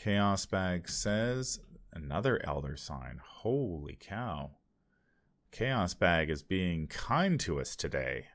Chaos Bag says another Elder Sign. Holy cow. Chaos Bag is being kind to us today.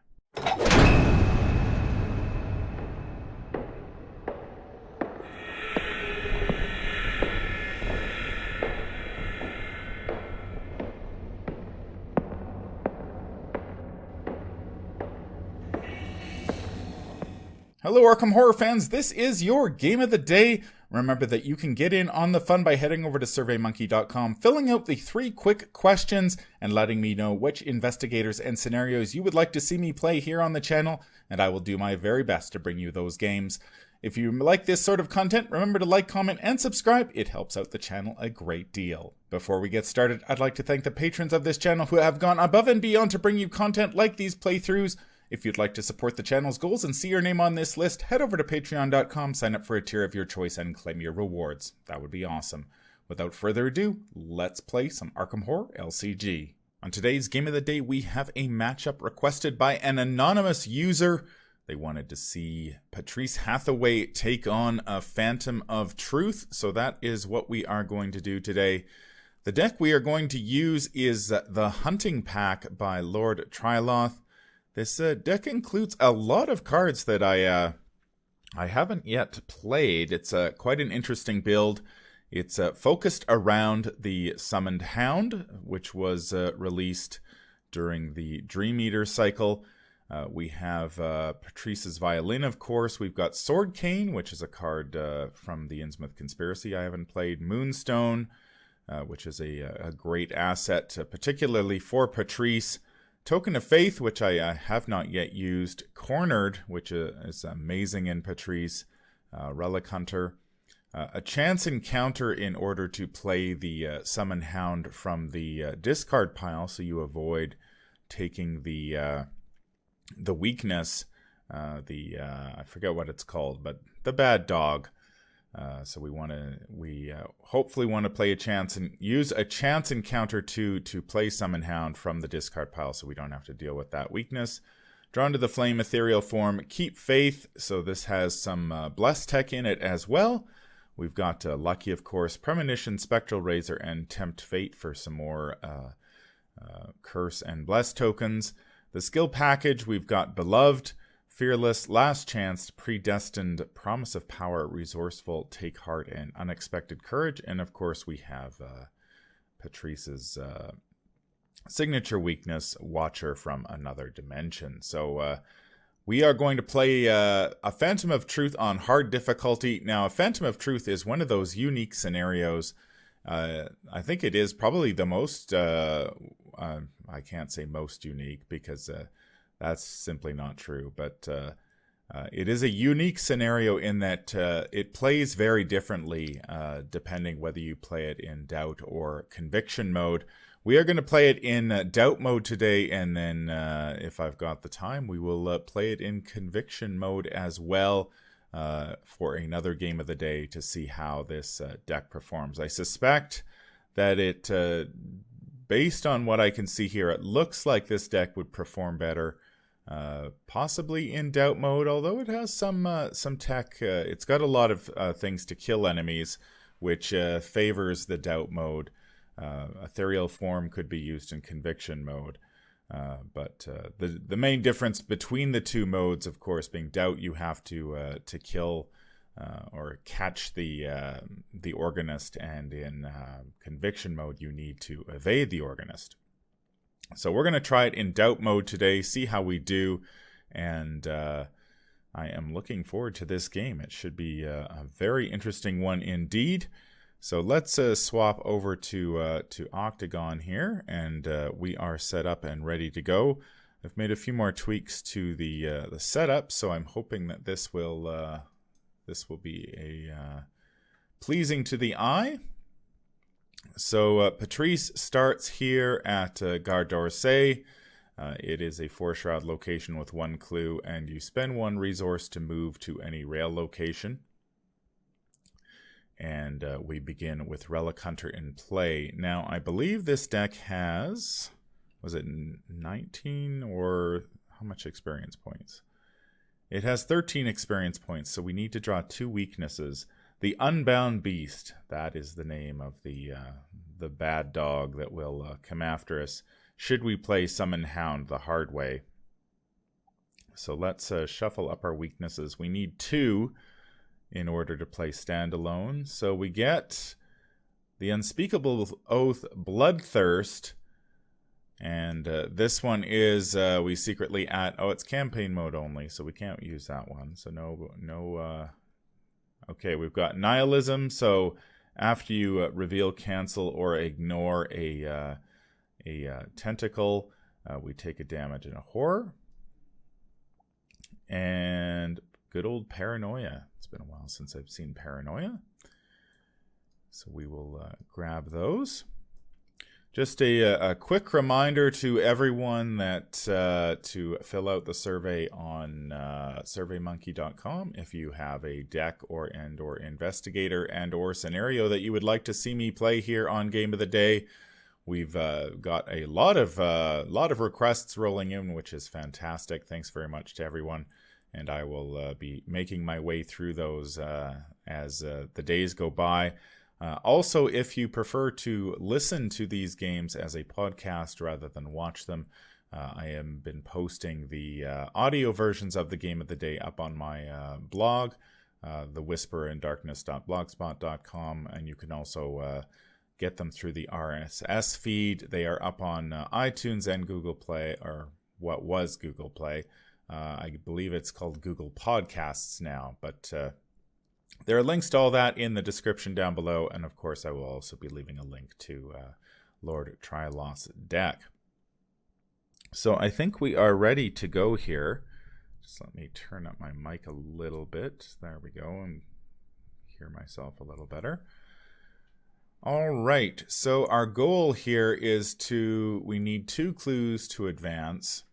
Hello Arkham Horror fans, this is your Game of the Day. Remember that you can get in on the fun by heading over to surveymonkey.com, filling out the 3 quick questions, and letting me know which investigators and scenarios you would like to see me play here on the channel, and I will do my very best to bring you those games. If you like this sort of content, remember to like, comment, and subscribe. It helps out the channel a great deal. Before we get started, I'd like to thank the patrons of this channel who have gone above and beyond to bring you content like these playthroughs. If you'd like to support the channel's goals and see your name on this list, head over to patreon.com, sign up for a tier of your choice, and claim your rewards. That would be awesome. Without further ado, let's play some Arkham Horror LCG. On today's Game of the Day, we have a matchup requested by an anonymous user. They wanted to see Patrice Hathaway take on a Phantom of Truth, so that is what we are going to do today. The deck we are going to use is the Hunting Pack by Lord Triloth. This deck includes a lot of cards that I haven't yet played. It's quite an interesting build. It's focused around the Summoned Hound, which was released during the Dream Eater cycle. We have Patrice's Violin, of course. We've got Sword Cane, which is a card from the Innsmouth Conspiracy I haven't played. Moonstone, which is a great asset, particularly for Patrice. Token of Faith, which I have not yet used. Cornered, which is amazing in Patrice. Relic Hunter. A Chance Encounter in order to play the Summon Hound from the discard pile, so you avoid taking the weakness. I forget what it's called, but the bad dog. So we hopefully want to play a chance and use a Chance Encounter to play Summon Hound from the discard pile, so we don't have to deal with that weakness. Drawn to the Flame Ethereal Form, Keep Faith. So this has some Bless Tech in it as well. We've got Lucky, of course, Premonition, Spectral Razor, and Tempt Fate for some more Curse and Bless tokens. The skill package, we've got Beloved, Fearless, Last Chance, Predestined, Promise of Power, Resourceful, Take Heart, and Unexpected Courage. And of course we have Patrice's signature weakness, Watcher from Another Dimension. So we are going to play a Phantom of Truth on hard difficulty. Now, a Phantom of Truth is one of those unique scenarios. I think it is probably the most, I can't say most unique because that's simply not true, but it is a unique scenario in that it plays very differently depending whether you play it in Doubt or Conviction mode. We are going to play it in Doubt mode today, and then if I've got the time, we will play it in Conviction mode as well for another Game of the Day to see how this deck performs. I suspect that it, based on what I can see here, it looks like this deck would perform better possibly in Doubt mode, although it has some tech. It's got a lot of things to kill enemies, which favors the Doubt mode. Ethereal Form could be used in Conviction mode, but the main difference between the two modes, of course, being Doubt, you have to kill or catch the Organist, and in Conviction mode, you need to evade the Organist. So we're going to try it in Doubt mode today, see how we do, and I am looking forward to this game. It should be a very interesting one indeed. So let's swap over to Octagon here, and we are set up and ready to go. I've made a few more tweaks to the setup, so I'm hoping that this will be a pleasing to the eye. So Patrice starts here at Gare d'Orsay. It is a 4-shroud location with 1 clue, and you spend 1 resource to move to any rail location. And we begin with Relic Hunter in play. Now, I believe this deck has, was it 19 or how much experience points? It has 13 experience points, so we need to draw 2 weaknesses. The Unbound Beast. That is the name of the bad dog that will come after us should we play Summon Hound the hard way. So let's shuffle up our weaknesses. We need 2 in order to play standalone. So we get the Unspeakable Oath Bloodthirst. And this one is we secretly add... Oh, it's campaign mode only, so we can't use that one. So no. Okay, we've got Nihilism. So after you reveal, cancel, or ignore a tentacle, we take a damage and a horror. And good old Paranoia. It's been a while since I've seen Paranoia. So we will grab those. Just a quick reminder to everyone that to fill out the survey on surveymonkey.com if you have a deck or investigator or scenario that you would like to see me play here on Game of the Day. We've got a lot of requests rolling in, which is fantastic. Thanks very much to everyone, and I will be making my way through those as the days go by. Also, if you prefer to listen to these games as a podcast rather than watch them, I have been posting the audio versions of the Game of the Day up on my blog, thewhisperindarkness.blogspot.com, and you can also get them through the RSS feed. They are up on iTunes and Google Play, or what was Google Play. I believe it's called Google Podcasts now, but there are links to all that in the description down below, and of course I will also be leaving a link to Lord Trilos' deck. So I think we are ready to go here. Just let me turn up my mic a little bit. There we go, and hear myself a little better. All right, so our goal here is we need 2 clues to advance,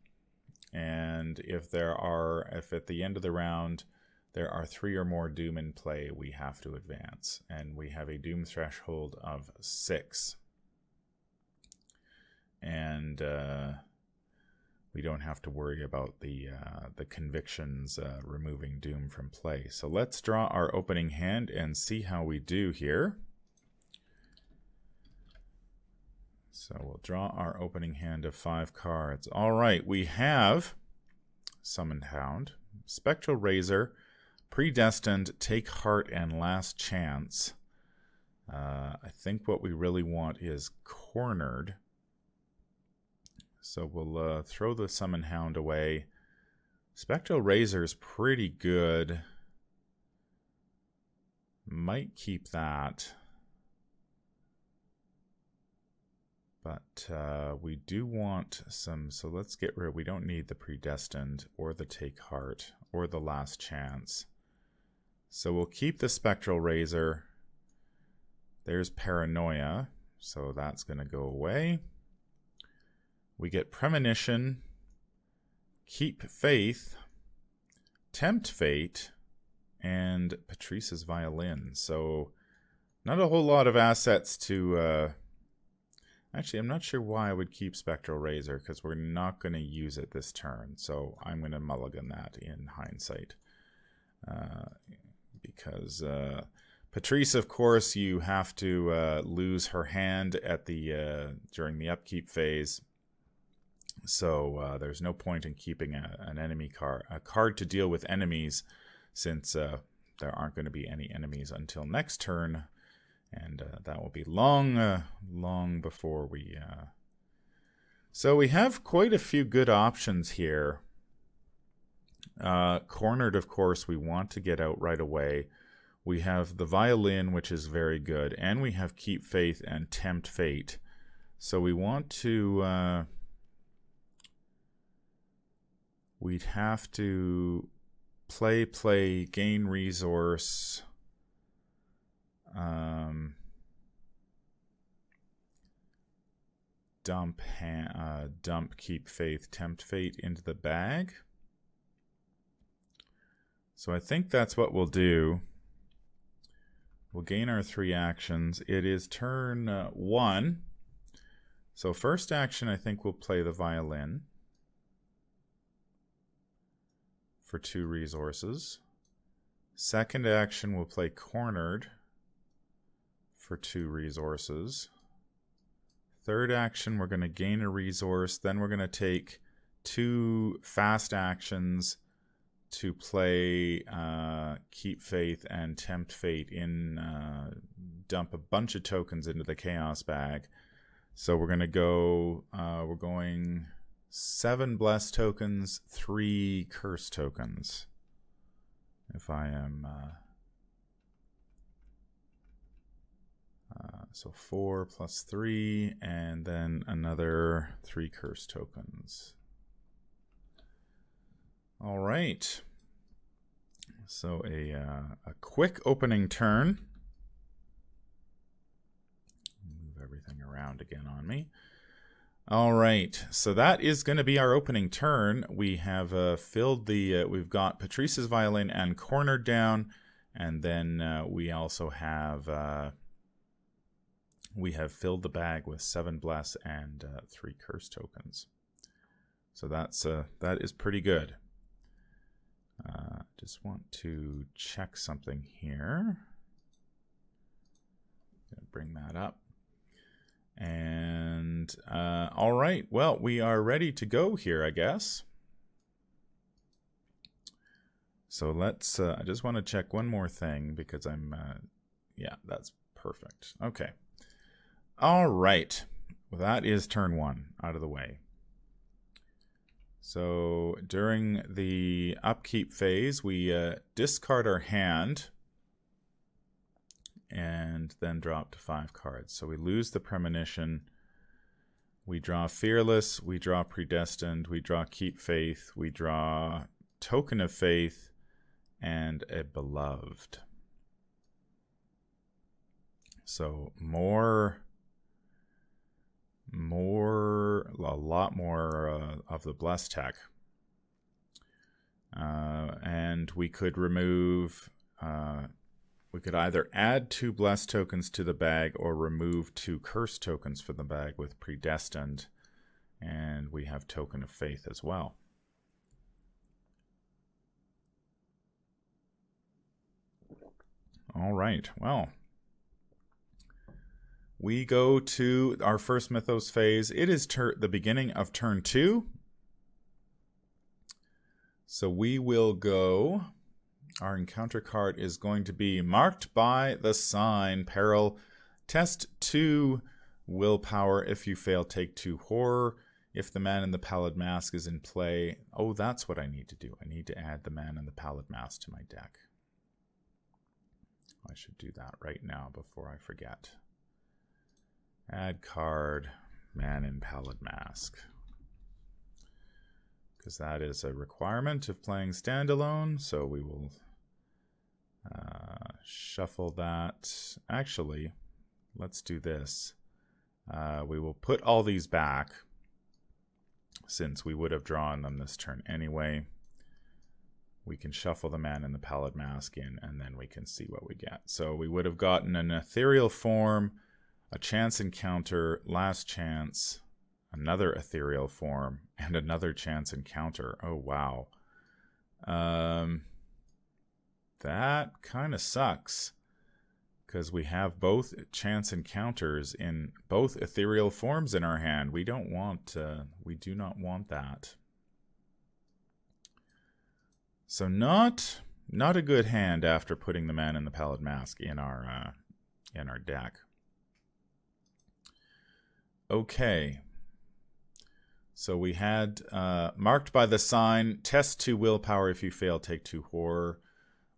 and if at the end of the round there are 3 or more Doom in play, we have to advance, and we have a Doom threshold of 6. And we don't have to worry about the convictions removing Doom from play. So let's draw our opening hand and see how we do here. So we'll draw our opening hand of 5 cards. All right, we have Summoned Hound, Spectral Razor, Predestined, Take Heart, and Last Chance. I think what we really want is Cornered. So we'll throw the Summon Hound away. Spectral Razor's pretty good. Might keep that. But we do want some, so let's get rid, we don't need the Predestined or the Take Heart or the Last Chance. So we'll keep the Spectral Razor. There's Paranoia, so that's going to go away. We get Premonition, Keep Faith, Tempt Fate, and Patrice's Violin. So not a whole lot of assets to... Actually, I'm not sure why I would keep Spectral Razor, because we're not going to use it this turn. So I'm going to mulligan that in hindsight. Because Patrice, of course, you have to lose her hand at during the upkeep phase. So there's no point in keeping an enemy card, a card to deal with enemies, since there aren't going to be any enemies until next turn. And that will be long before we... So we have quite a few good options here. Cornered, of course, we want to get out right away. We have the Violin, which is very good. And we have Keep Faith and Tempt Fate. So we want to... we'd have to play, gain resource... dump Keep Faith, Tempt Fate into the bag. So I think that's what we'll do. We'll gain our 3 actions. It is turn 1. So first action, I think we'll play the Violin for 2 resources. Second action, we'll play Cornered for 2 resources. Third action, we're going to gain a resource. Then we're going to take 2 fast actions to play Keep Faith and Tempt Fate in, dump a bunch of tokens into the Chaos bag. So we're going to go, we're going 7 Bless tokens, 3 Curse tokens. If I am, so 4 plus 3, and then another 3 Curse tokens. All right. So a quick opening turn. Move everything around again on me. All right. So that is going to be our opening turn. We have filled the. We've got Patrice's violin and Cornered down, and then we also have. We have filled the bag with 7 Bless and 3 Curse tokens. So that is pretty good. Just want to check something here. Gonna bring that up. And all right, well, we are ready to go here, I guess. So let's. I just want to check one more thing because I'm. Yeah, that's perfect. Okay. All right. Well, that is turn 1 out of the way. So during the upkeep phase, we discard our hand and then drop to 5 cards. So we lose the Premonition, we draw Fearless, we draw Predestined, we draw Keep Faith, we draw Token of Faith, and a Beloved. So a lot more of the Bless tech. And we could remove, we could either add 2 Bless tokens to the bag or remove 2 Curse tokens from the bag with Predestined. And we have Token of Faith as well. All right, well. We go to our first Mythos phase. It is the beginning of turn 2. So we will go. Our encounter card is going to be Marked by the Sign. Peril. Test 2 willpower. If you fail, take 2 horror. If the Man in the Pallid Mask is in play. Oh, that's what I need to do. I need to add the Man in the Pallid Mask to my deck. I should do that right now before I forget. Add card, Man in Pallid Mask. Because that is a requirement of playing standalone. So we will shuffle that. Actually, let's do this. We will put all these back, since we would have drawn them this turn anyway. We can shuffle the Man in the Pallid Mask in, and then we can see what we get. So we would have gotten an ethereal form, a chance encounter, last chance, another ethereal form, and another chance encounter. Oh, wow. That kind of sucks, because we have both chance encounters in both ethereal forms in our hand. We don't want, we do not want that. So not a good hand after putting the Man in the Pallid Mask in our deck. Okay, so we had Marked by the Sign, test 2 willpower. If you fail, take 2 horror.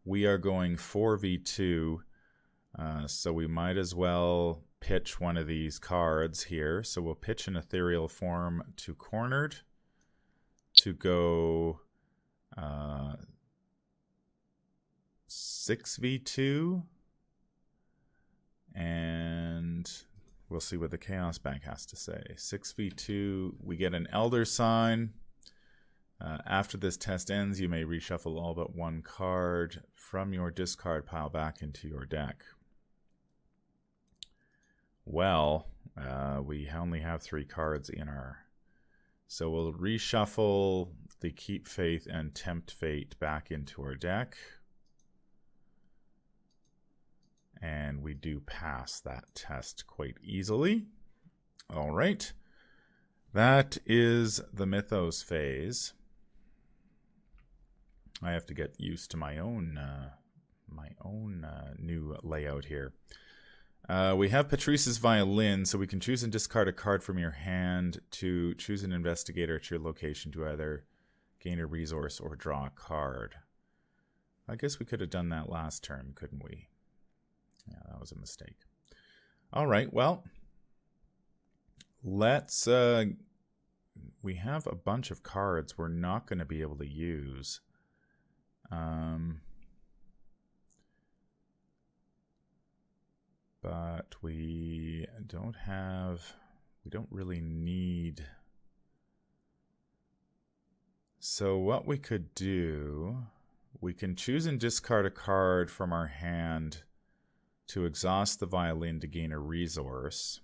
We are going 4v2, so we might as well pitch one of these cards here. So we'll pitch an ethereal form to Cornered to go 6v2, and we'll see what the Chaos Bank has to say. 6v2, we get an Elder Sign. After this test ends, you may reshuffle all but 1 card from your discard pile back into your deck. Well, we only have 3 cards in our... So we'll reshuffle the Keep Faith and Tempt Fate back into our deck. And we do pass that test quite easily. All right. That is the Mythos phase. I have to get used to my own new layout here. We have Patrice's violin, so we can choose and discard a card from your hand to choose an investigator at your location to either gain a resource or draw a card. I guess we could have done that last turn, couldn't we? Yeah, that was a mistake. All right, well, let's... we have a bunch of cards we're not going to be able to use. But we don't really need. So what we could do, we can choose and discard a card from our hand to exhaust the violin to gain a resource.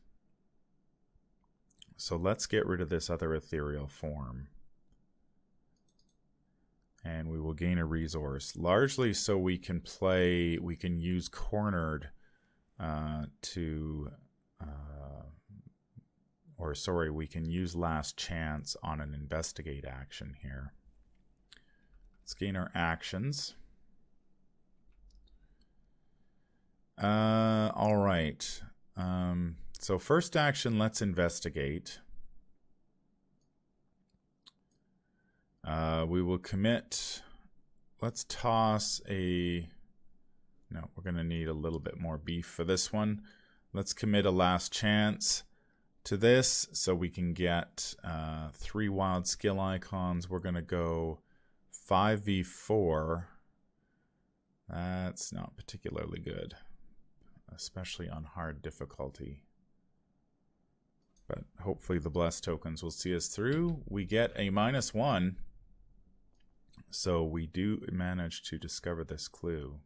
So let's get rid of this other ethereal form. And we will gain a resource, largely so we can use Cornered we can use Last Chance on an investigate action here. Let's gain our actions. All right. So first action, let's investigate. We will commit. Let's toss a... No, we're going to need a little bit more beef for this one. Let's commit a Last Chance to this so we can get 3 wild skill icons. We're going to go 5v4. That's not particularly good, especially on hard difficulty. But hopefully the blessed tokens will see us through. We get a -1. So we do manage to discover this clue.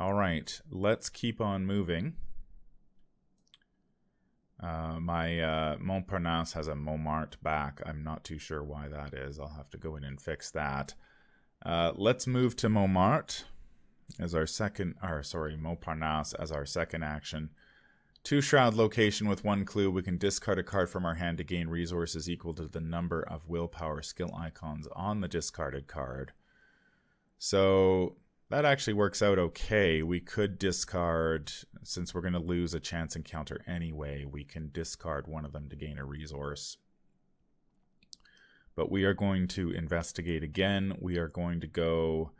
All right, let's keep on moving. My Montparnasse has a Montmartre back. I'm not too sure why that is. I'll have to go in and fix that. Let's move to Montmartre as our Montparnasse as our second action. 2 shroud location with 1 clue. We can discard a card from our hand to gain resources equal to the number of willpower skill icons on the discarded card. So that actually works out okay. We could discard, since we're going to lose a chance encounter anyway, we can discard one of them to gain a resource. But we are going to investigate again. We are going to go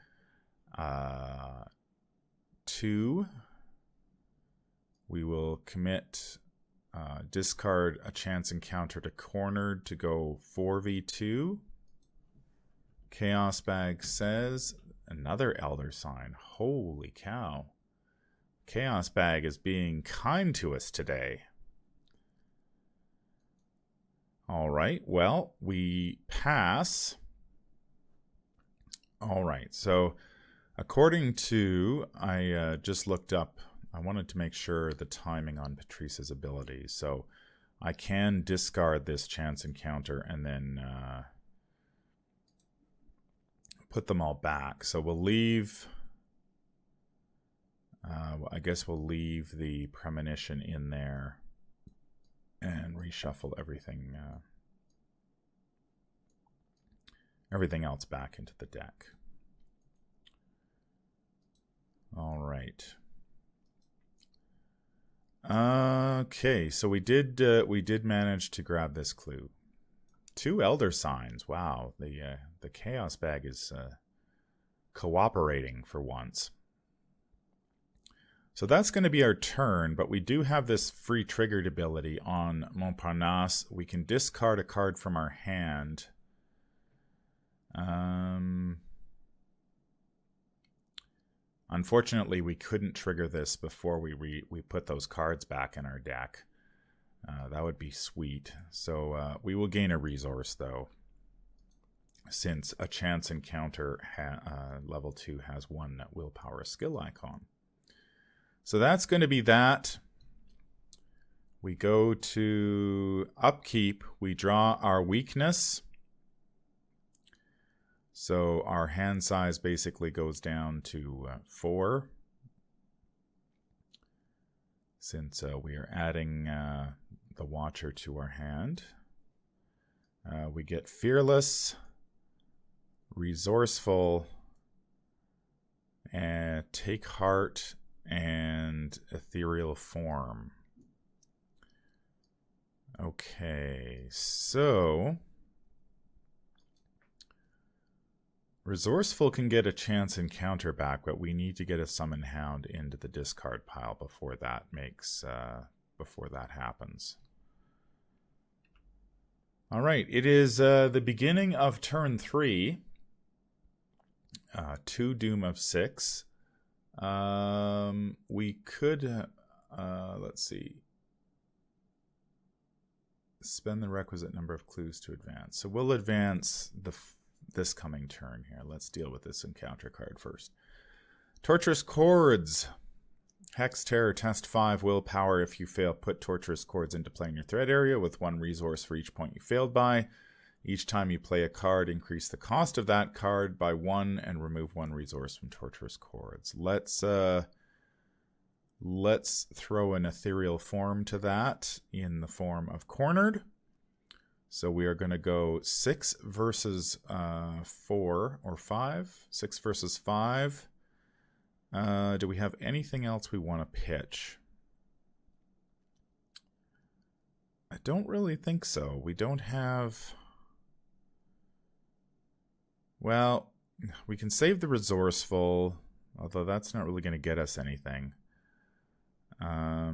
2. We will commit, discard a chance encounter to Cornered to go 4v2. Chaos Bag says another Elder Sign. Holy cow. Chaos Bag is being kind to us today. All right, well, we pass. All right, so according to, I just looked up, I wanted to make sure the timing on Patrice's abilities. So I can discard this chance encounter and then put them all back. So we'll leave, I guess we'll leave the Premonition in there and reshuffle everything, everything else back into the deck. All right. Okay, so we did manage to grab this clue. 2 Elder Signs. Wow, the Chaos Bag is cooperating for once. So that's going to be our turn, but we do have this free triggered ability on Montparnasse. We can discard a card from our hand. Unfortunately, we couldn't trigger this before we put those cards back in our deck. That would be sweet. So we will gain a resource, though, since a chance encounter level 2 has 1 willpower skill icon. So that's going to be that. We go to Upkeep. We draw our weakness. So our hand size basically goes down to 4. since we are adding the Watcher to our hand. We get Fearless, Resourceful, and Take Heart, and Ethereal Form. Okay, so Resourceful can get a chance encounter back, but we need to get a Summon Hound into the discard pile before that happens. All right, it is the beginning of turn 3. 2 Doom of 6. We could, let's see, spend the requisite number of clues to advance. So we'll advance this coming turn here. Let's deal with this encounter card first. Torturous Chords. Hex Terror, test 5 willpower. If you fail, put Torturous Chords into play in your threat area with 1 resource for each point you failed by. Each time you play a card, increase the cost of that card by 1 and remove 1 resource from Torturous Chords. Let's throw an Ethereal Form to that in the form of Cornered. So we are going to go 6 versus 4 or 5. 6 versus 5. Do we have anything else we want to pitch? I don't really think so. We don't have... Well, we can save the Resourceful, although that's not really going to get us anything. I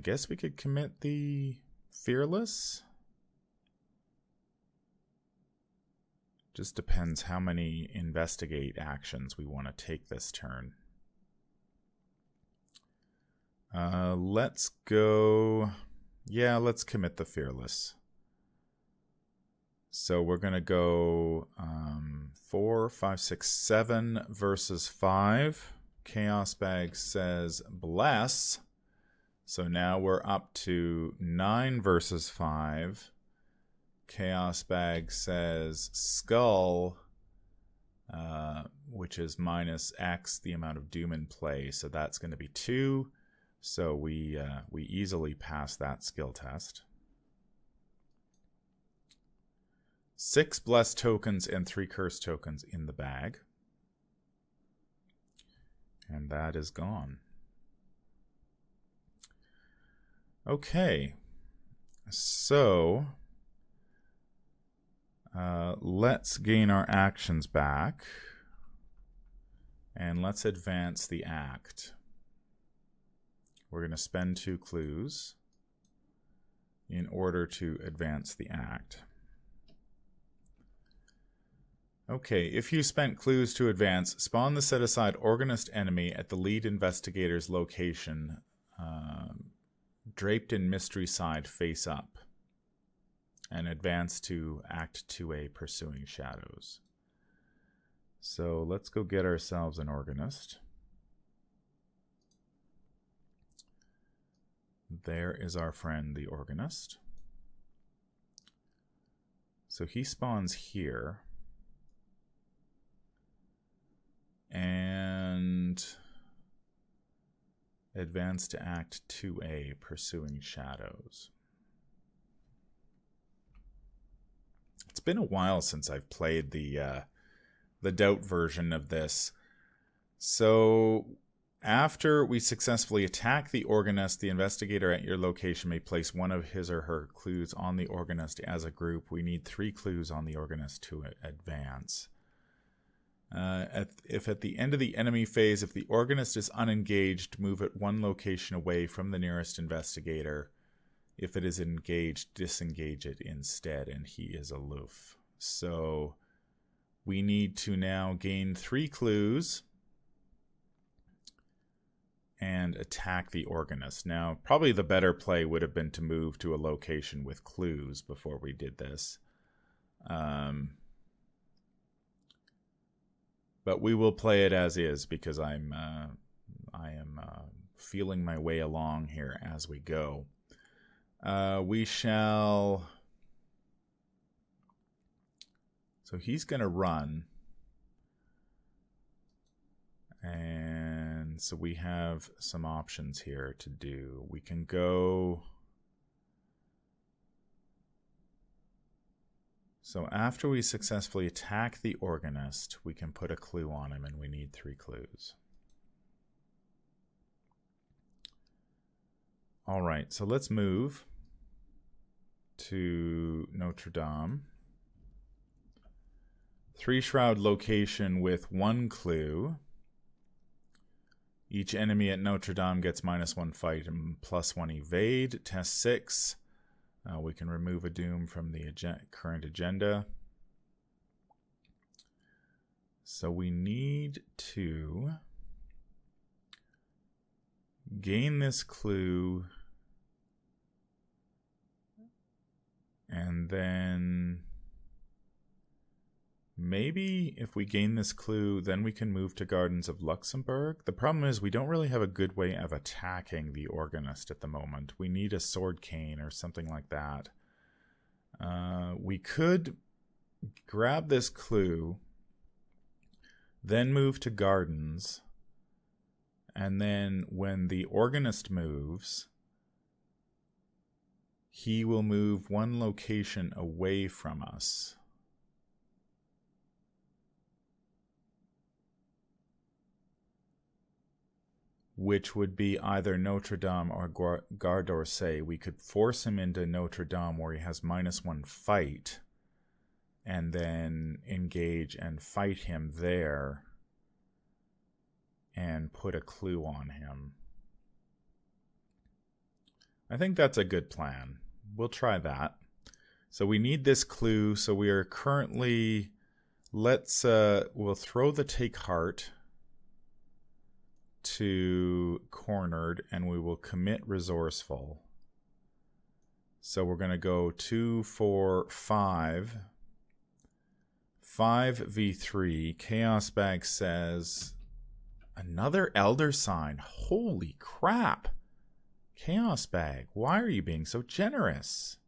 guess we could commit the Fearless. Just depends how many investigate actions we want to take this turn. Let's go... Yeah, let's commit the Fearless. So we're going to go 4, 5, 6, 7 versus 5. Chaos Bag says Bless. So now we're up to 9 versus 5. Chaos Bag says Skull, which is minus X, the amount of Doom in play. So that's going to be 2. So we easily pass that skill test. 6 Bless tokens and 3 Curse tokens in the bag. And that is gone. Okay. So... let's gain our actions back. And let's advance the act. We're going to spend 2 clues in order to advance the act. Okay, if you spent clues to advance, spawn the set-aside Organist enemy at the lead investigator's location, draped in Mystery Side face up, and advance to Act 2A, Pursuing Shadows. So let's go get ourselves an Organist. There is our friend, the Organist. So he spawns here. And advance to Act 2A, Pursuing Shadows. It's been a while since I've played the Doubt version of this. So after we successfully attack the Organist, the investigator at your location may place one of his or her clues on the Organist as a group. We need 3 clues on the Organist to advance. If at the end of the enemy phase, if the Organist is unengaged, move it 1 location away from the nearest investigator. If it is engaged, disengage it instead, and he is aloof. So we need to now gain 3 clues and attack the Organist. Now, probably the better play would have been to move to a location with clues before we did this. But we will play it as is because I am feeling my way along here as we go. We shall... So he's going to run. And so we have some options here to do. We can go... So after we successfully attack the Organist, we can put a clue on him, and we need 3 clues. All right, so let's move to Notre Dame. 3 shroud location with 1 clue. Each enemy at Notre Dame gets -1 fight and +1 evade. Test 6. We can remove a doom from the current agenda. So we need to gain this clue, and then maybe if we gain this clue, then we can move to Gardens of Luxembourg. The problem is we don't really have a good way of attacking the Organist at the moment. We need a sword cane or something like that. We could grab this clue, then move to Gardens, and then when the Organist moves, he will move 1 location away from us. Which would be either Notre Dame or Gare d'Orsay. We could force him into Notre Dame where he has -1 fight, and then engage and fight him there and put a clue on him. I think that's a good plan. We'll try that. So we need this clue, so we are currently... we'll throw the Take Heart to cornered, and we will commit Resourceful. So we're going to go 2, 4, 5. 5v3. Chaos Bag says another Elder Sign. Holy crap. Chaos Bag, why are you being so generous?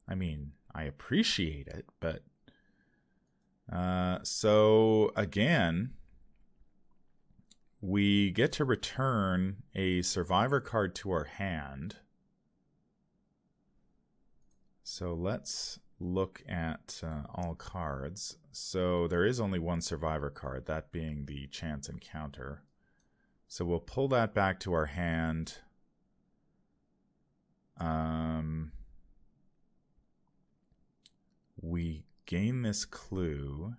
I mean, I appreciate it, but... so, again... we get to return a survivor card to our hand. So let's look at all cards. So there is only 1 survivor card, that being the Chance Encounter. So we'll pull that back to our hand. We gain this clue.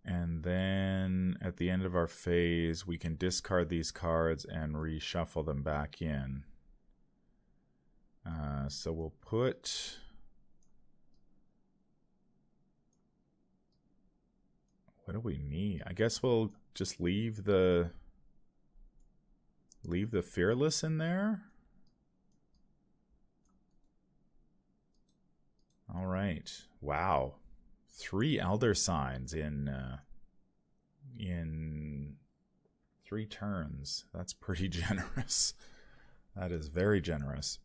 And then at the end of our phase, we can discard these cards and reshuffle them back in. So we'll put... what do we need? I guess we'll just leave the Fearless in there. All right. Wow. 3 Elder Signs in 3 turns. That's pretty generous. That is very generous.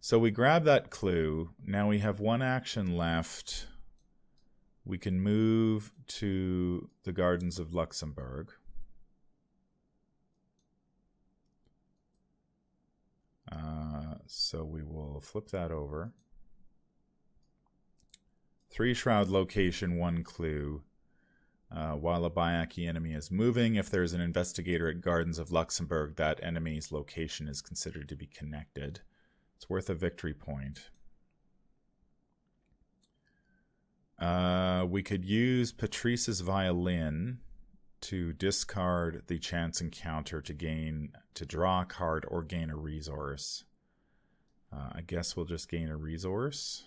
So we grab that clue. Now we have 1 action left. We can move to the Gardens of Luxembourg. So we will flip that over. 3 shroud location, 1 clue. While a Bayaki enemy is moving, if there's an investigator at Gardens of Luxembourg, that enemy's location is considered to be connected. It's worth a victory point. We could use Patrice's Violin to discard the Chance Encounter to draw a card or gain a resource. I guess we'll just gain a resource,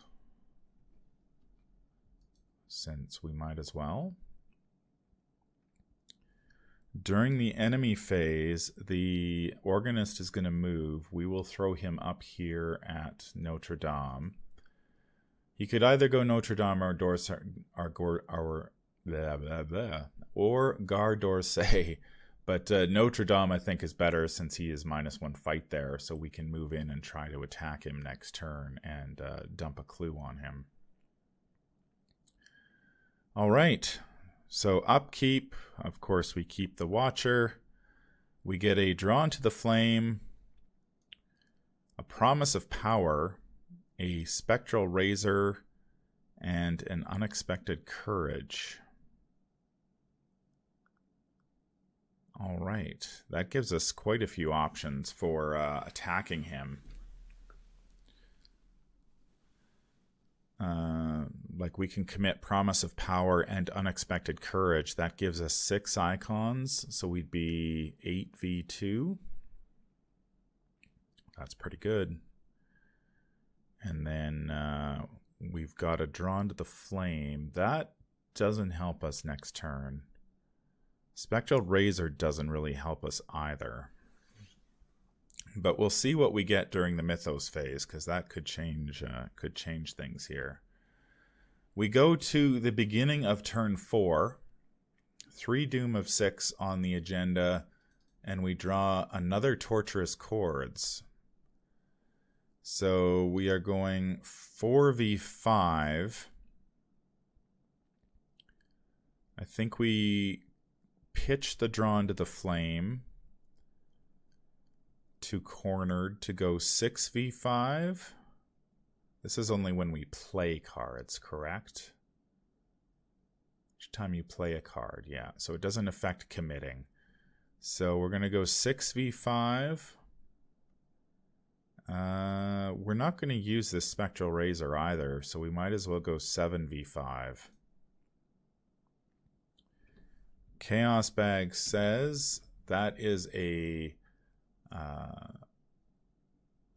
since we might as well. During the enemy phase, the Organist is going to move. We will throw him up here at Notre Dame. He could either go Notre Dame or Gare d'Orsay, but Notre Dame I think is better since he is -1 fight there, so we can move in and try to attack him next turn and dump a clue on him. All right. So upkeep, of course, we keep the Watcher. We get a Drawn to the Flame, a Promise of Power, a Spectral Razor, and an Unexpected Courage. All right. That gives us quite a few options for attacking him. Like we can commit Promise of Power and Unexpected Courage. That gives us 6 icons, so we'd be 8v2. That's pretty good. And then we've got a Drawn to the Flame. That doesn't help us next turn. Spectral Razor doesn't really help us either. But we'll see what we get during the Mythos phase, because that could change things here. We go to the beginning of turn 4. 3 Doom of 6 on the agenda, and we draw another Torturous Chords. So we are going 4v5. I think we pitch the Drawn to the Flame to Cornered to go 6v5. This is only when we play cards, correct? Each time you play a card, yeah. So it doesn't affect committing. So we're going to go 6v5. We're not going to use this Spectral Razor either, so we might as well go 7v5. Chaos Bag says that is a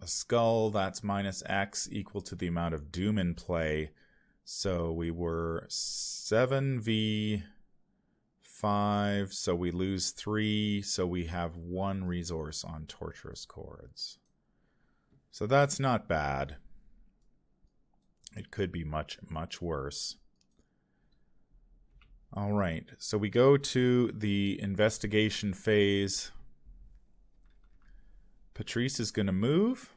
skull that's minus X equal to the amount of doom in play. So we were 7v5, so we lose 3, so we have 1 resource on Torturous Chords. So that's not bad. It could be much, much worse. All right, so we go to the investigation phase. Patrice is going to move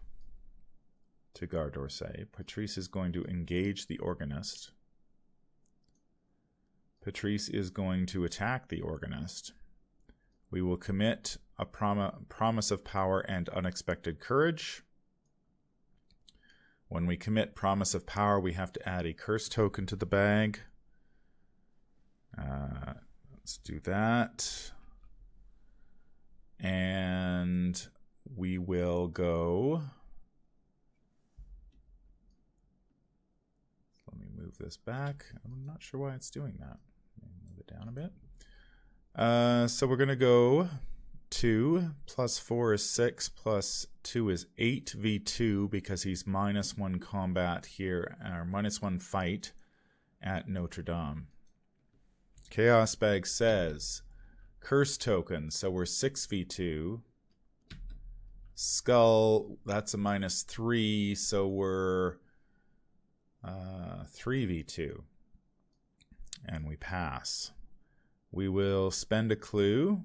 to Gare d'Orsay. Patrice is going to engage the Organist. Patrice is going to attack the Organist. We will commit a Promise of Power and Unexpected Courage. When we commit Promise of Power, we have to add a curse token to the bag. Let's do that. And we will go... Let me move this back. I'm not sure why it's doing that. Move it down a bit. So we're going to go 2 plus 4 is 6 plus 2 is 8v2 because he's -1 combat here, or -1 fight at Notre Dame. Chaos Bag says curse token, so we're 6v2. Skull, that's a -3, so we're 3v2. And we pass. We will spend a clue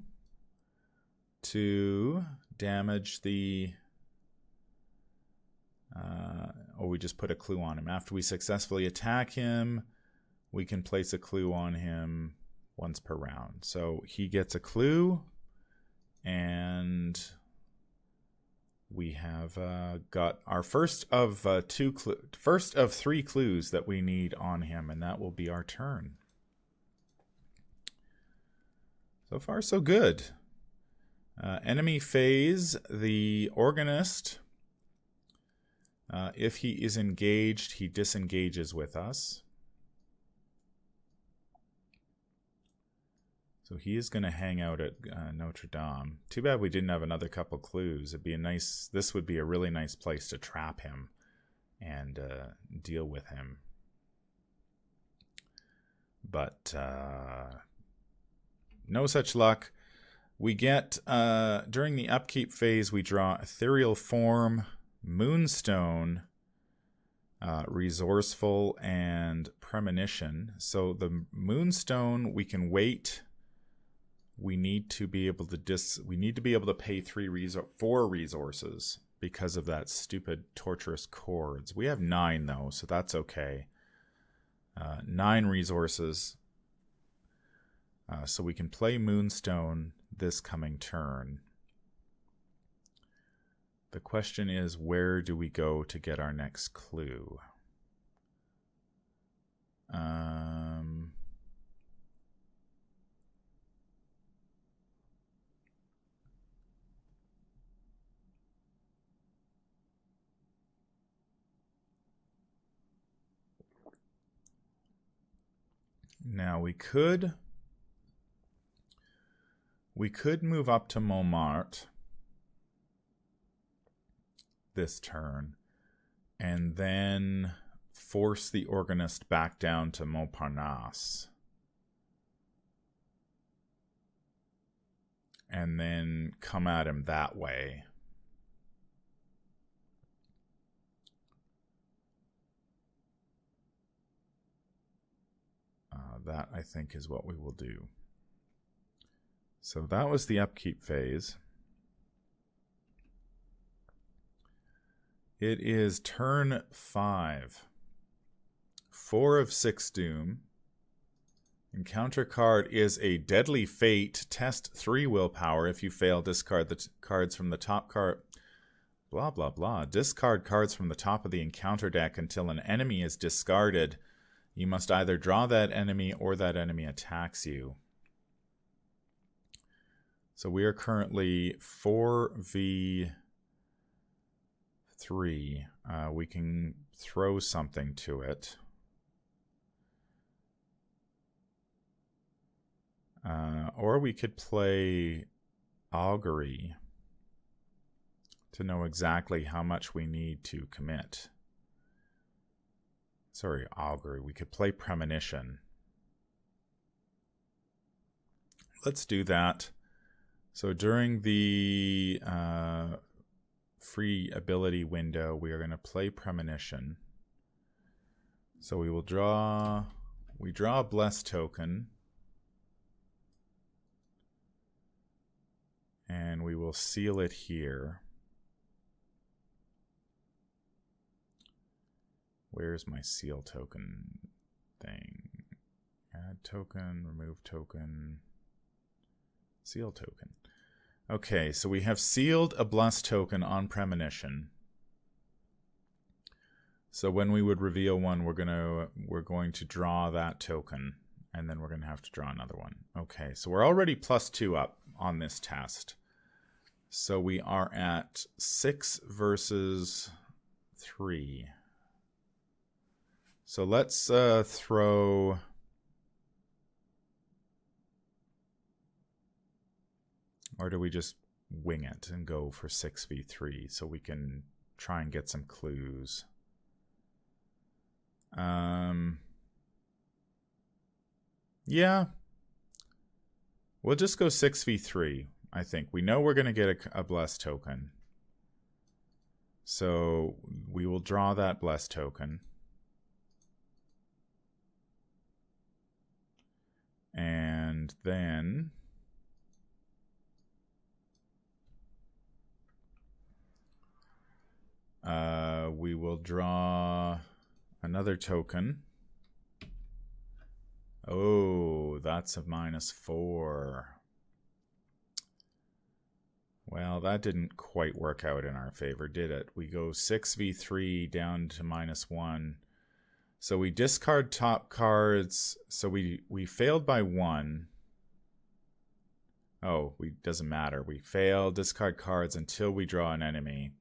to damage the... or we just put a clue on him. After we successfully attack him, we can place a clue on him once per round. So he gets a clue, and we have got our first of 3 clues that we need on him, and that will be our turn. So far, so good. Enemy phase, the Organist. If he is engaged, he disengages with us. So he is going to hang out at Notre Dame. Too bad we didn't have another couple clues. It'd be a nice. This would be a really nice place to trap him and deal with him. But no such luck. We get during the upkeep phase, we draw Ethereal Form, Moonstone, Resourceful, and Premonition. So the Moonstone, we can wait. We need to be able to pay 4 resources because of that stupid Torturous Chords. We have 9 though, so that's okay. 9 resources So we can play Moonstone this coming turn. The question is, where do we go to get our next clue? Now we could move up to Montmartre this turn and then force the Organist back down to Montparnasse. And then come at him that way. That, I think, is what we will do. So that was the upkeep phase. It is turn 5. 4 of 6 doom. Encounter card is a Deadly Fate. Test 3 willpower. If you fail, discard the cards from the top card. Blah, blah, blah. Discard cards from the top of the encounter deck until an enemy is discarded. You must either draw that enemy or that enemy attacks you. So we are currently 4v3. We can throw something to it. Or we could play Augury to know exactly how much we need to commit. Sorry, Augury. We could play Premonition. Let's do that. So during the free ability window, we are going to play Premonition. So we will draw a Bless token. And we will seal it here. Where's my seal token thing? Add token, remove token, seal token. Okay, so we have sealed a Bless token on Premonition. So when we would reveal one, we're going to draw that token, and then we're going to have to draw another one. Okay, so we're already +2 up on this test. So we are at 6 versus 3. So let's throw... Or do we just wing it and go for 6v3 so we can try and get some clues? Yeah. We'll just go 6v3, I think. We know we're going to get a Bless token. So we will draw that Bless token. And then we will draw another token. Oh, that's a -4. Well, that didn't quite work out in our favor, did it? We go 6v3 down to -1. So we discard top cards. So we failed by 1. Oh, doesn't matter. We fail, discard cards until we draw an enemy.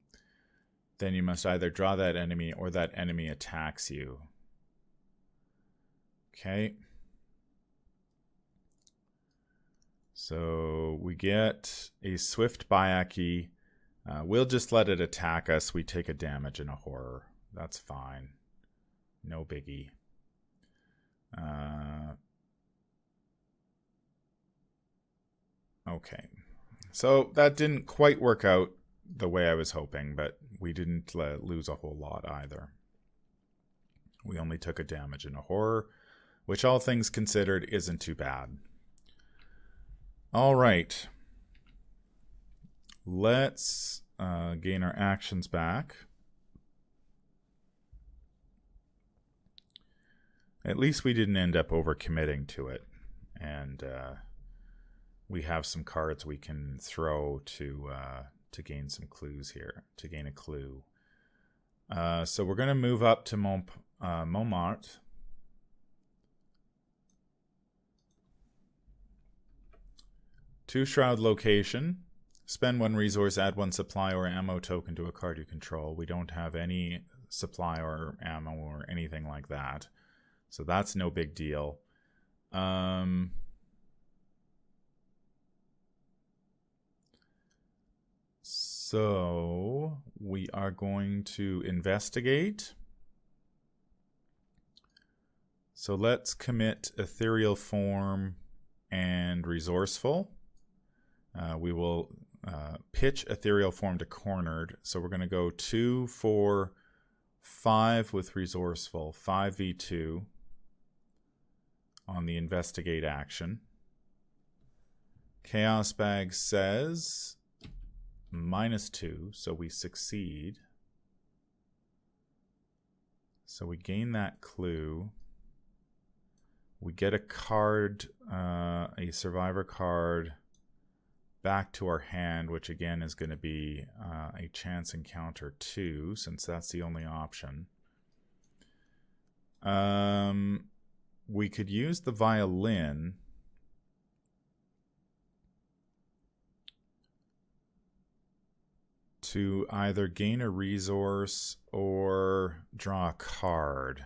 Then you must either draw that enemy or that enemy attacks you. Okay. So we get a Swift Bayaki. We'll just let it attack us. We take a damage and a horror. That's fine. No biggie. Okay. So that didn't quite work out the way I was hoping, but we didn't lose a whole lot either. We only took a damage and a horror, which all things considered isn't too bad. All right. Let's gain our actions back. At least we didn't end up overcommitting to it and we have some cards we can throw to gain some clues here, to gain a clue. So we're going to move up to Montmartre. Two Shroud location. Spend 1 resource, add 1 supply or ammo token to a card you control. We don't have any supply or ammo or anything like that, so that's no big deal. So we are going to investigate. So let's commit Ethereal Form and Resourceful. We will pitch Ethereal Form to Cornered. So we're going to go 2, 4, 5 with Resourceful, 5v2 on the Investigate action. Chaos Bag says -2, so we succeed. So we gain that clue. We get a card, a Survivor card, back to our hand, which again is going to be a chance encounter 2, since that's the only option. We could use the violin to either gain a resource or draw a card.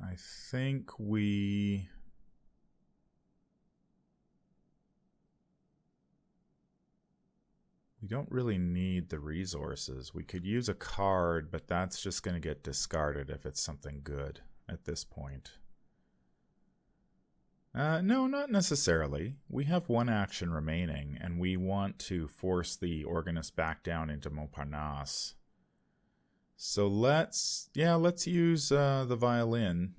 I think we don't really need the resources. We could use a card, but that's just going to get discarded if it's something good at this point. No, not necessarily. We have 1 action remaining, and we want to force the Organist back down into Montparnasse. So let's use the violin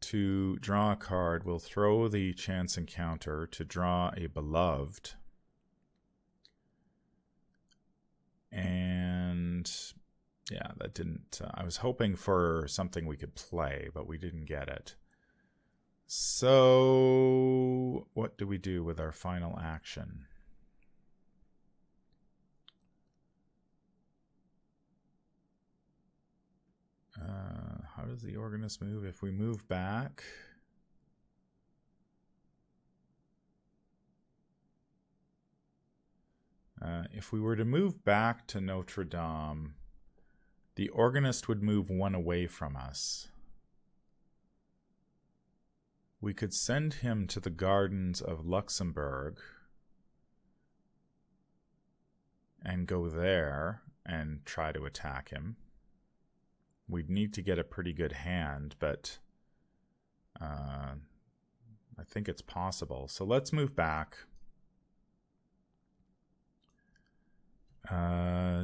to draw a card. We'll throw the chance encounter to draw a Beloved. And yeah, that didn't... I was hoping for something we could play, but we didn't get it. So what do we do with our final action? How does the Organist move? If we move back... if we were to move back to Notre Dame, the Organist would move 1 away from us. We could send him to the Gardens of Luxembourg and go there and try to attack him. We'd need to get a pretty good hand, but I think it's possible. So let's move back.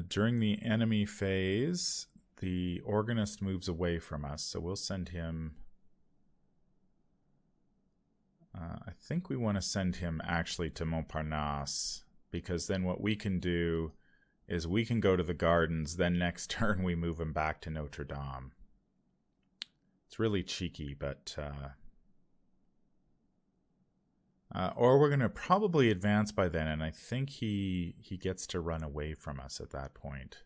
During the enemy phase, the Organist moves away from us, so we'll send him... I think we want to send him actually to Montparnasse, because then what we can do is we can go to the Gardens, then next turn we move him back to Notre Dame. It's really cheeky, but... or we're going to probably advance by then, and I think he gets to run away from us at that point.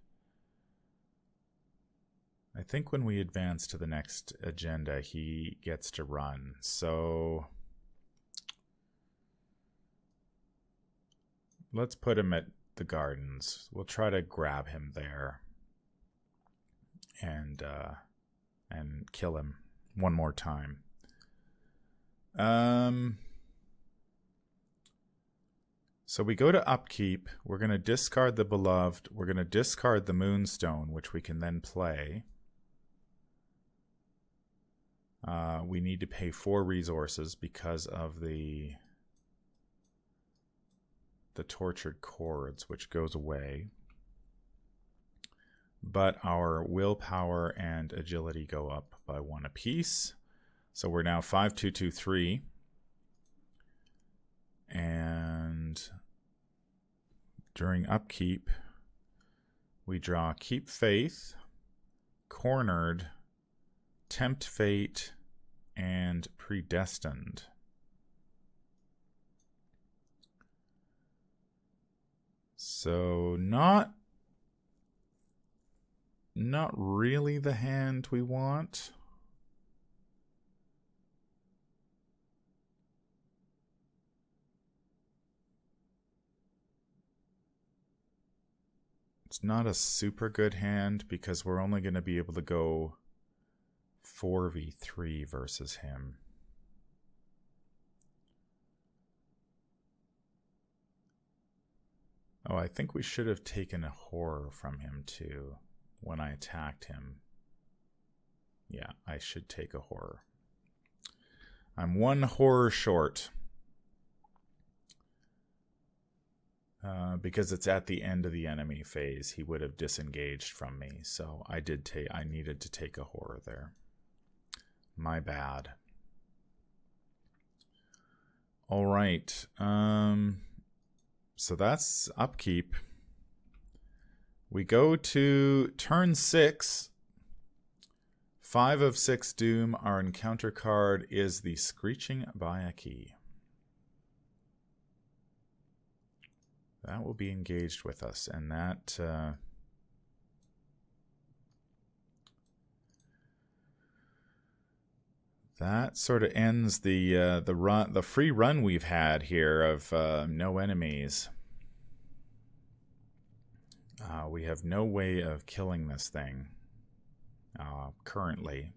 I think when we advance to the next agenda, he gets to run. So let's put him at the Gardens. We'll try to grab him there and kill him one more time. So we go to Upkeep. We're going to discard the Beloved. We're going to discard the Moonstone, which we can then play. We need to pay 4 resources because of the Tortured Chords, which goes away. but our willpower and agility go up by 1 apiece. So we're now 5-2-2-3. And during upkeep, we draw Keep Faith, Cornered, Tempt Fate, and Predestined. So not really the hand we want. It's not a super good hand because we're only going to be able to go 4v3 versus him. Oh, I think we should have taken a horror from him too when I attacked him. Yeah, I should take a horror. I'm 1 horror short. Because it's at the end of the enemy phase, he would have disengaged from me. So I needed to take a horror there. My bad. All right. So that's upkeep. We go to turn 6. 5 of 6 doom. Our encounter card is the Screeching Bayaki. That will be engaged with us, and that that sort of ends the free run we've had here of no enemies. We have no way of killing this thing currently.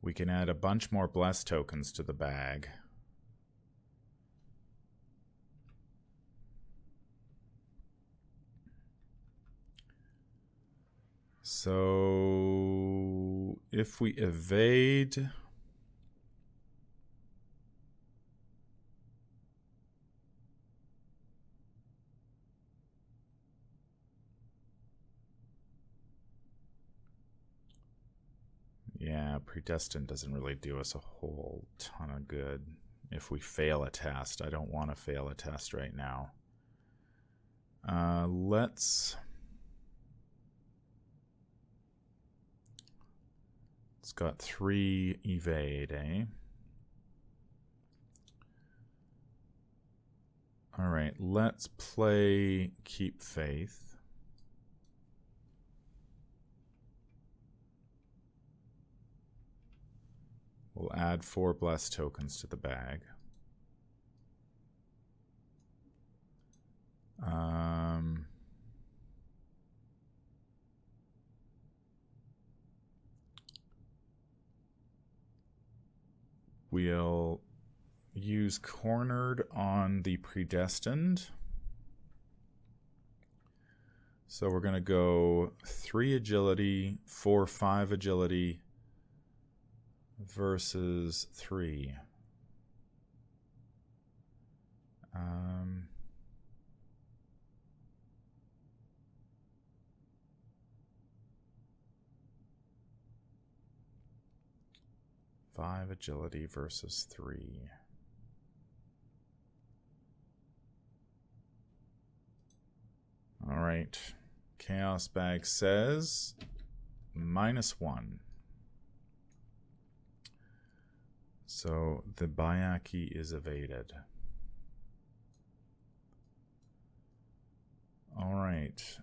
We can add a bunch more bless tokens to the bag. So if we evade, yeah, Predestined doesn't really do us a whole ton of good. If we fail a test, I don't want to fail a test right now. It's got 3 evade, eh? Alright, let's play Keep Faith. We'll add 4 bless tokens to the bag. We'll use Cornered on the Predestined. So we're going to go 3 agility, 4-5 agility versus 3. 5 agility versus 3. All right. Chaos Bag says -1. So the Bayaki is evaded. All right.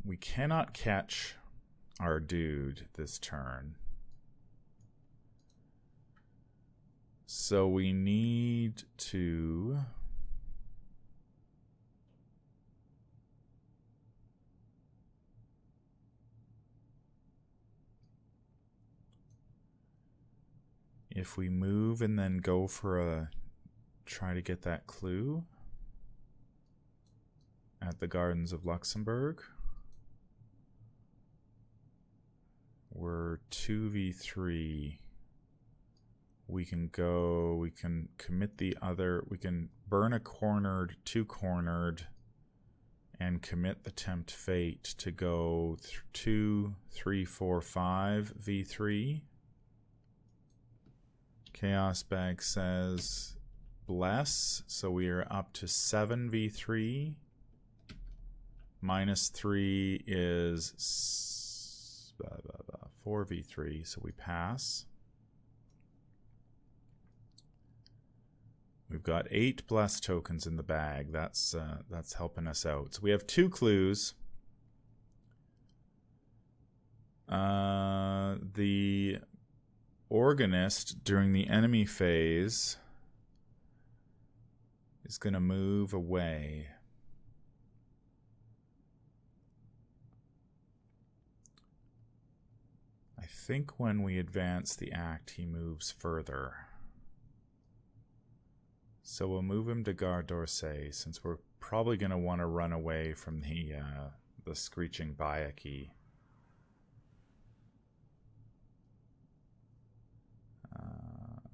We cannot catch our dude this turn. So we need to if we move and then go for try to get that clue at the Gardens of Luxembourg, we're 2v3. We can commit the other, we can burn a cornered, 2 cornered, and commit the Tempt Fate to go 2, 3, 4, 5 V3. Chaos Bag says bless, so we are up to 7 V3. Minus 3 is 4 V3, so we pass. We've got 8 bless tokens in the bag. That's helping us out. So we have 2 clues. The Organist during the enemy phase is going to move away. I think when we advance the act, he moves further. So we'll move him to Gare d'Orsay, since we're probably going to want to run away from the Screeching Bayaki.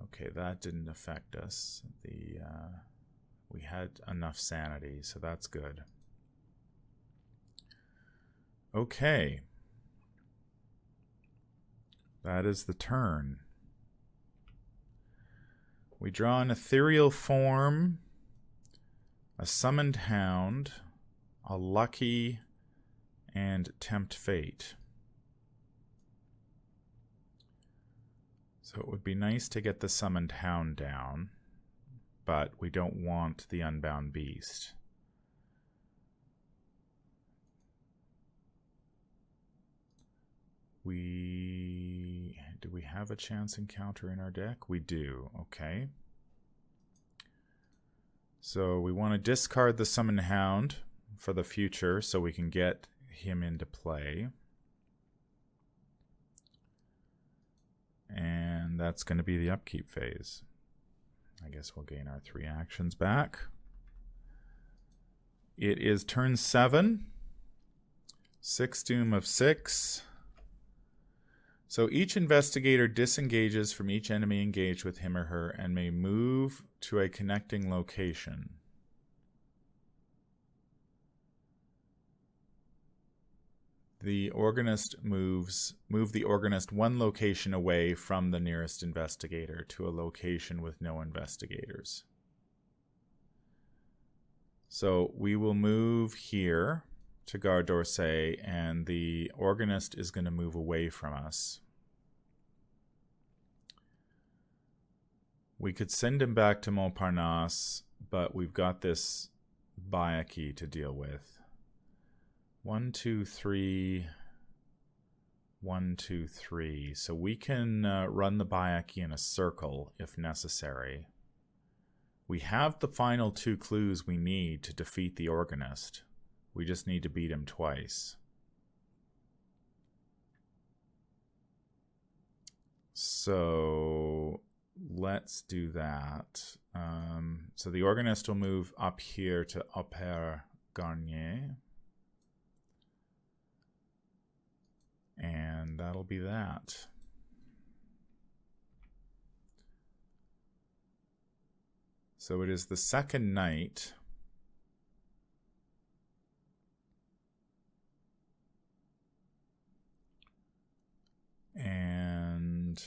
Okay, that didn't affect us. We had enough sanity, so that's good. Okay. That is the turn. We draw an ethereal form, a summoned hound, a lucky, and tempt fate. So it would be nice to get the summoned hound down, but we don't want the unbound beast. Do we have a chance encounter in our deck? We do, okay. So we want to discard the Summon Hound for the future so we can get him into play. And that's going to be the upkeep phase. I guess we'll gain our 3 actions back. It is turn 7. 6 doom of 6. So each investigator disengages from each enemy engaged with him or her and may move to a connecting location. The Organist move the Organist 1 location away from the nearest investigator to a location with no investigators. So we will move here to Gare d'Orsay, and the Organist is going to move away from us. We could send him back to Montparnasse, but we've got this Bayaki to deal with. 1, 2, 3. 1, 2, 3. So we can run the Bayaki in a circle if necessary. We have the final 2 clues we need to defeat the Organist. We just need to beat him twice. So let's do that. So the Organist will move up here to Upper Garnier. And that'll be that. So it is the second night. And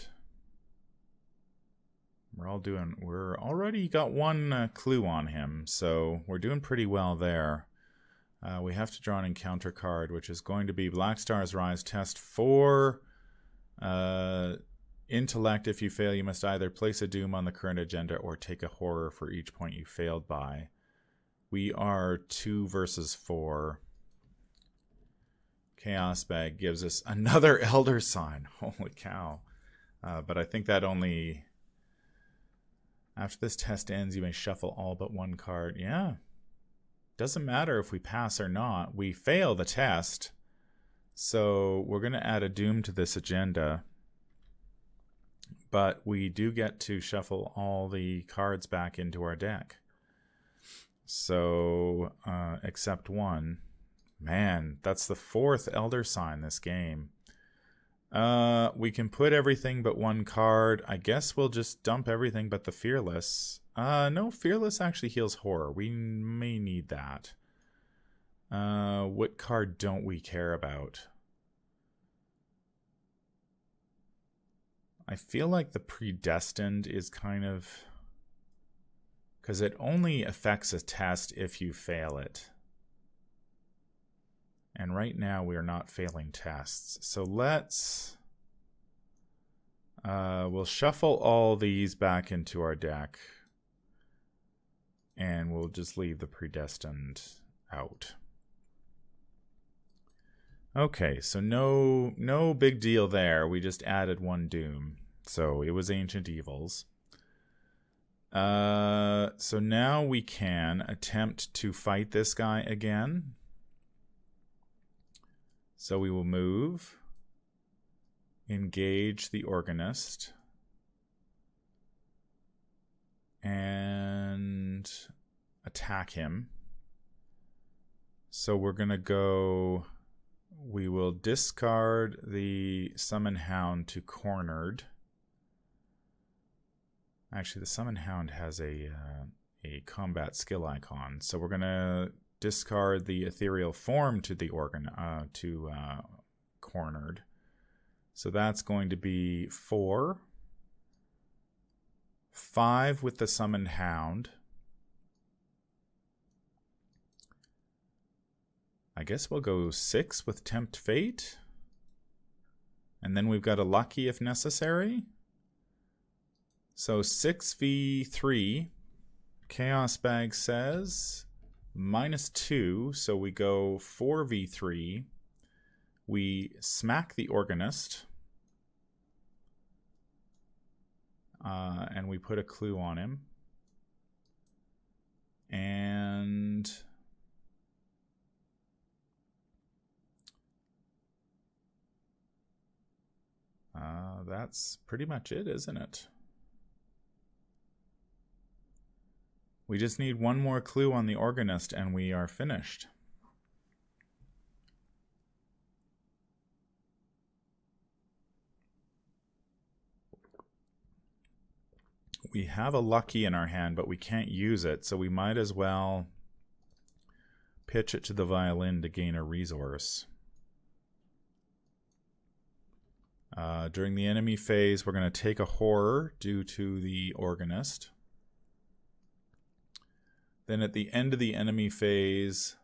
we're already got 1 clue on him, so we're doing pretty well there. We have to draw an encounter card, which is going to be Black Star's Rise Test 4. Intellect, if you fail, you must either place a doom on the current agenda or take a horror for each point you failed by. We are 2 versus 4. Chaos Bag gives us another Elder Sign. Holy cow. But I think that only... After this test ends, you may shuffle all but 1 card. Yeah. Doesn't matter if we pass or not. We fail the test. So we're going to add a doom to this agenda. But we do get to shuffle all the cards back into our deck. So, except 1. Man, that's the 4th Elder Sign this game. We can put everything but 1 card. I guess we'll just dump everything but the Fearless. No, Fearless actually heals horror. We may need that. What card don't we care about? I feel like the Predestined is kind of... because it only affects a test if you fail it. And right now we are not failing tests. So let's... we'll shuffle all these back into our deck. And we'll just leave the Predestined out. Okay, so no big deal there. We just added one Doom. So it was Ancient Evils. So now we can attempt to fight this guy again. So we will move, engage the Organist, and attack him. So we're going to go... we will discard the Summon Hound to Cornered. Actually, the Summon Hound has a combat skill icon. So we're going to discard the Ethereal Form to the Cornered. So that's going to be 4. 5 with the Summoned Hound. I guess we'll go 6 with Tempt Fate. And then we've got a Lucky if necessary. So 6v3. Chaos Bag says -2. So we go 4v3. We smack the Organist. And we put a clue on him. And... that's pretty much it, isn't it? We just need one more clue on the Organist and we are finished. We have a Lucky in our hand, but we can't use it, so we might as well pitch it to the Violin to gain a resource. During the enemy phase, we're going to take a Horror due to the Organist. Then at the end of the enemy phase,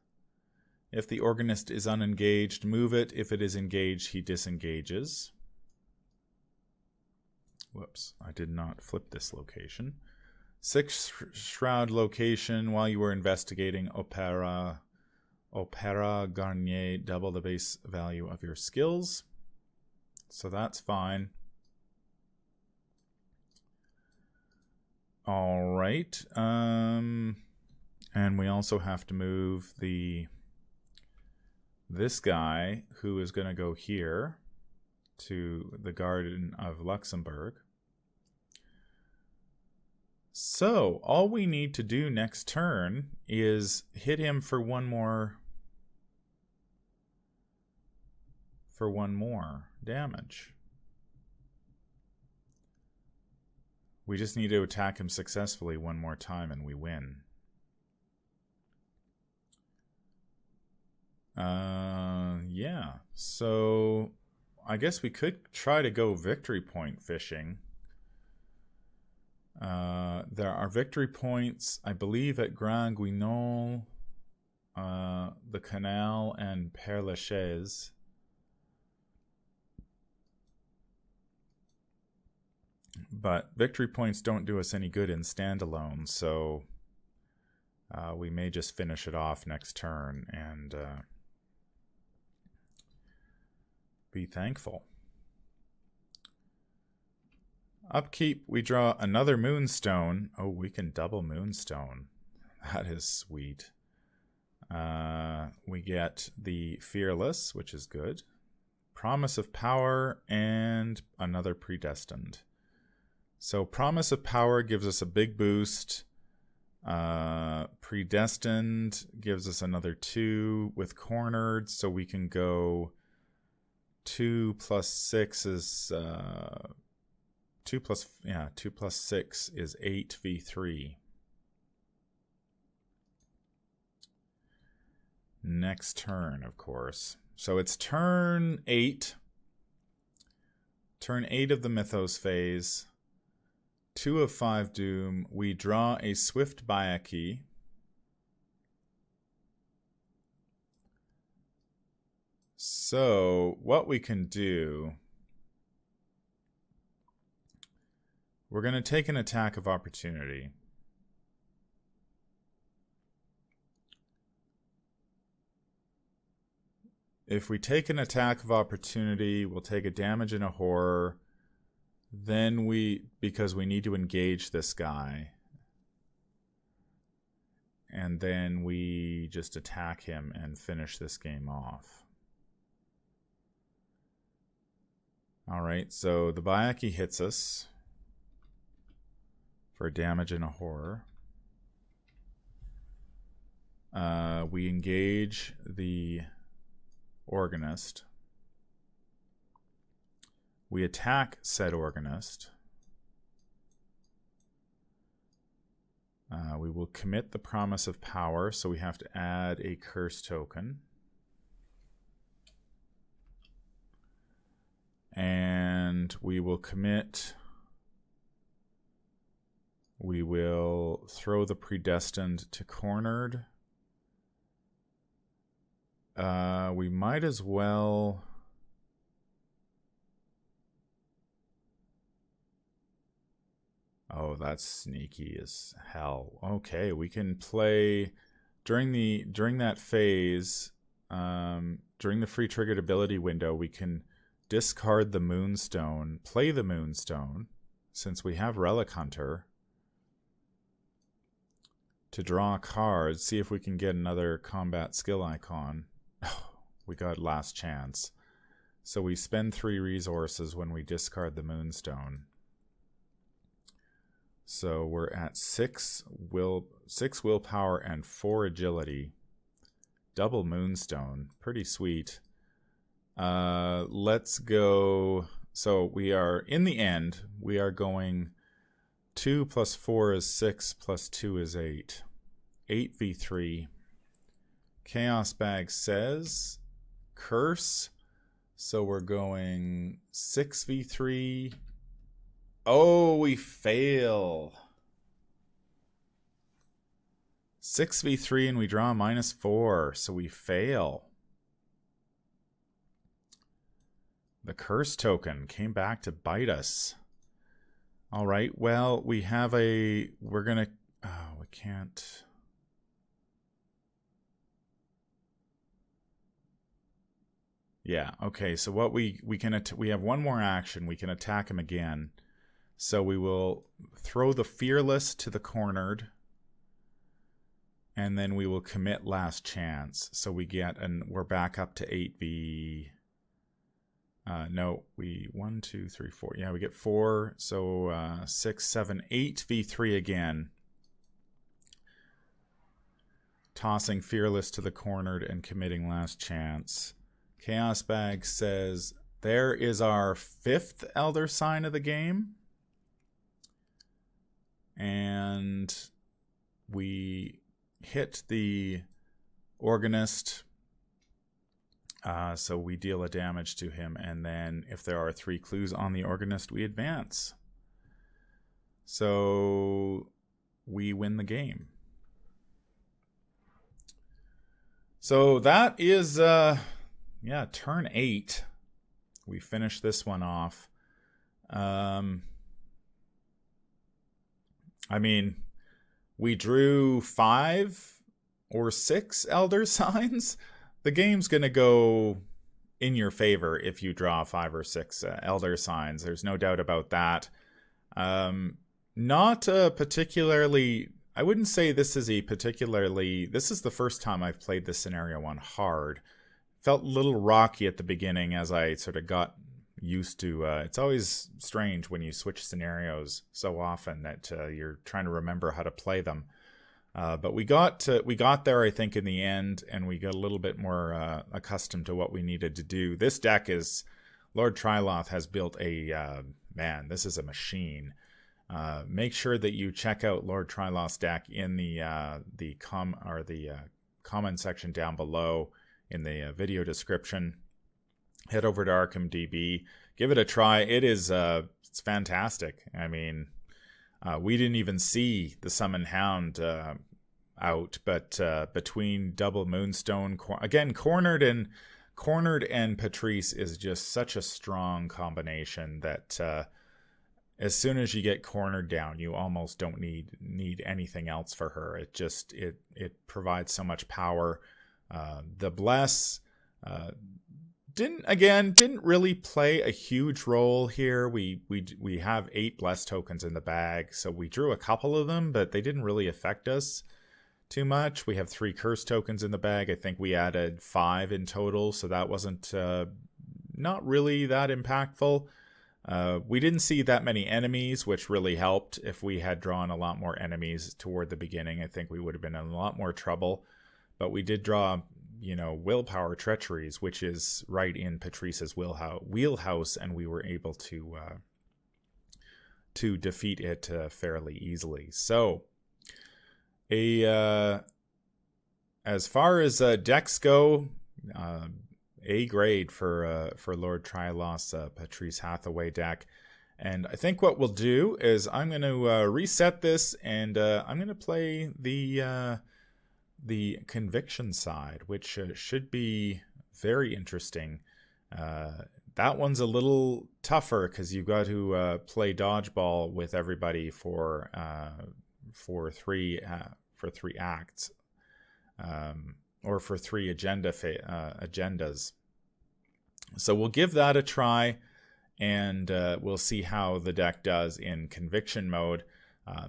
if the Organist is unengaged, move it. If it is engaged, he disengages. Whoops, I did not flip this location. 6 Shroud location while you were investigating Opera Garnier, double the base value of your skills. So that's fine. All right. And we also have to move this guy who is going to go here to the Garden of Luxembourg. So all we need to do next turn is hit him for one more damage. We just need to attack him successfully one more time and we win. Yeah, so I guess we could try to go victory point fishing. There are victory points, I believe, at Grand Guignol, the Canal, and Père Lachaise. But victory points don't do us any good in standalone, so we may just finish it off next turn and be thankful. Upkeep, we draw another Moonstone. Oh, we can double Moonstone. That is sweet. We get the Fearless, which is good. Promise of Power, and another Predestined. So Promise of Power gives us a big boost. Predestined gives us another 2 with Cornered, so we can go 2 plus 6 is 2 plus 6 is 8v3. next turn, of course. So it's turn 8. Turn 8 of the Mythos phase. 2 of 5 Doom. We draw a Swift Bayaki. So what we can do, we're going to take an attack of opportunity. If we take an attack of opportunity, we'll take a damage and a horror. Then because we need to engage this guy. And then we just attack him and finish this game off. Alright, so the Bayaki hits us for damage and a horror. We engage the Organist. We attack said Organist. We will commit the Promise of Power, so we have to add a curse token. And we will commit. We will throw the Predestined to Cornered. We might as well. Oh, that's sneaky as hell. Okay, we can play during that phase, during the free triggered ability window, we can discard the Moonstone, play the Moonstone, since we have Relic Hunter, to draw a card, see if we can get another combat skill icon. Oh, we got Last Chance. So we spend 3 resources when we discard the Moonstone. So we're at 6 willpower and 4 agility. Double Moonstone. Pretty sweet. Let's go. So we are, in the end, we are going 2 plus 4 is 6 plus 2 is 8. 8v3. Chaos Bag says curse. So we're going 6v3. Oh, we fail. 6v3 and we draw -4, so we fail. The curse token came back to bite us. All right, well, we have a... We're going to... Oh, we can't... Yeah, okay, so what we can... We have one more action. We can attack him again. So we will throw the Fearless to the Cornered. And then we will commit Last Chance. So we get... And we're back up to 8v... No, we 1, 2, 3, 4. Yeah, we get 4. So 6, 7, 8 v3 again. Tossing Fearless to the Cornered and committing Last Chance. Chaos Bag says there is our 5th Elder Sign of the game. And we hit the Organist. So we deal a damage to him, and then if there are 3 clues on the Organist, we advance. So we win the game. So that is, yeah, turn 8. We finish this one off. I mean, we drew 5 or 6 Elder Signs. The game's going to go in your favor if you draw 5 or 6 Elder Signs. There's no doubt about that. Not particularly... I wouldn't say this is a particularly... This is the first time I've played this scenario on hard. Felt a little rocky at the beginning as I sort of got used to... it's always strange when you switch scenarios so often that you're trying to remember how to play them. But we got there, I think, in the end, and we got a little bit more accustomed to what we needed to do. This deck is... Lord Tryloth has built a... man, this is a machine. Make sure that you check out Lord Tryloth's deck in the comment section down below in the video description. Head over to Arkham DB, give it a try. It's fantastic. I mean, we didn't even see the Summon Hound out, but between Double Moonstone, again, Cornered and Patrice is just such a strong combination that as soon as you get Cornered down, you almost don't need anything else for her. It provides so much power. The Bless didn't really play a huge role here. We have 8 Bless tokens in the bag, so we drew a couple of them, but they didn't really affect us too much. We have 3 Curse tokens in the bag. I think we added 5 in total, so that wasn't not really that impactful. We didn't see that many enemies, which really helped. If we had drawn a lot more enemies toward the beginning, I think we would have been in a lot more trouble. But we did draw, Willpower Treacheries, which is right in Patrice's wheelhouse, and we were able to defeat it fairly easily. So, as far as decks go, A grade for Lord Trilos Patrice Hathaway deck. And I think what we'll do is I'm going to reset this, and I'm going to play the Conviction side, which should be very interesting. That one's a little tougher because you've got to play dodgeball with everybody for 3 acts, or for 3 agendas. So we'll give that a try, and we'll see how the deck does in Conviction mode.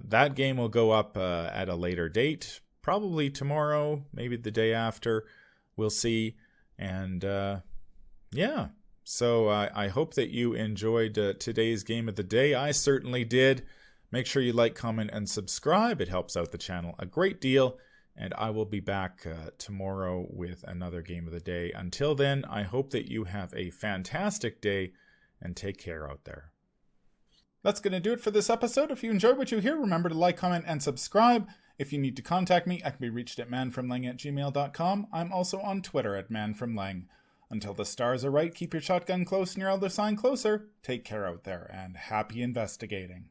That game will go up at a later date, probably tomorrow, maybe the day after. We'll see. And yeah, so I hope that you enjoyed today's game of the day. I certainly did. Make sure you like, comment, and subscribe. It helps out the channel a great deal. And I will be back tomorrow with another game of the day. Until then, I hope that you have a fantastic day and take care out there. That's going to do it for this episode. If you enjoyed what you hear, remember to like, comment, and subscribe. If you need to contact me, I can be reached at manfromlang@gmail.com. I'm also on Twitter at manfromlang. Until the stars are right, keep your shotgun close and your elder sign closer. Take care out there, and happy investigating.